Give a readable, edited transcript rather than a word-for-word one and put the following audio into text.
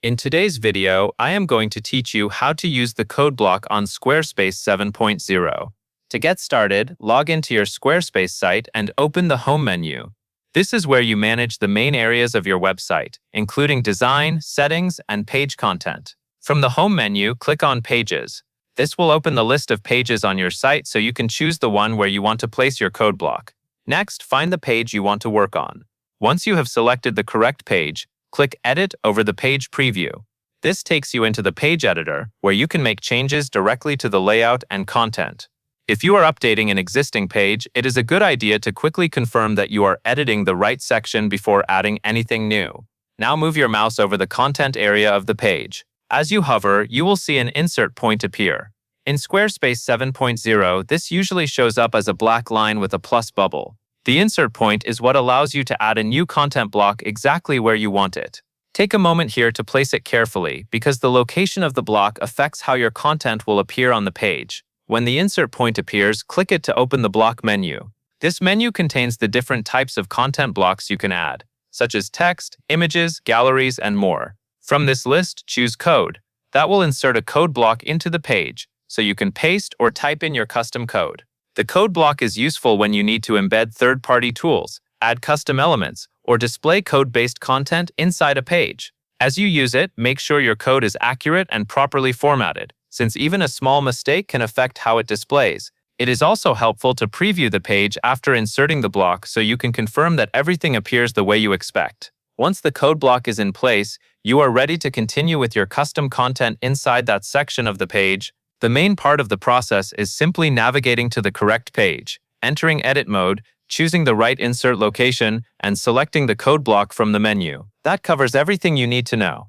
In today's video, I am going to teach you how to use the code block on Squarespace 7.0. To get started, log into your Squarespace site and open the Home menu. This is where you manage the main areas of your website, including design, settings, and page content. From the Home menu, click on Pages. This will open the list of pages on your site so you can choose the one where you want to place your code block. Next, find the page you want to work on. Once you have selected the correct page, click Edit over the page preview. This takes you into the page editor, where you can make changes directly to the layout and content. If you are updating an existing page, it is a good idea to quickly confirm that you are editing the right section before adding anything new. Now move your mouse over the content area of the page. As you hover, you will see an insert point appear. In Squarespace 7.0, this usually shows up as a black line with a plus bubble. The insert point is what allows you to add a new content block exactly where you want it. Take a moment here to place it carefully because the location of the block affects how your content will appear on the page. When the insert point appears, click it to open the block menu. This menu contains the different types of content blocks you can add, such as text, images, galleries, and more. From this list, choose Code. That will insert a code block into the page, so you can paste or type in your custom code. The code block is useful when you need to embed third-party tools, add custom elements, or display code-based content inside a page. As you use it, make sure your code is accurate and properly formatted, since even a small mistake can affect how it displays. It is also helpful to preview the page after inserting the block so you can confirm that everything appears the way you expect. Once the code block is in place, you are ready to continue with your custom content inside that section of the page. The main part of the process is simply navigating to the correct page, entering edit mode, choosing the right insert location, and selecting the code block from the menu. That covers everything you need to know.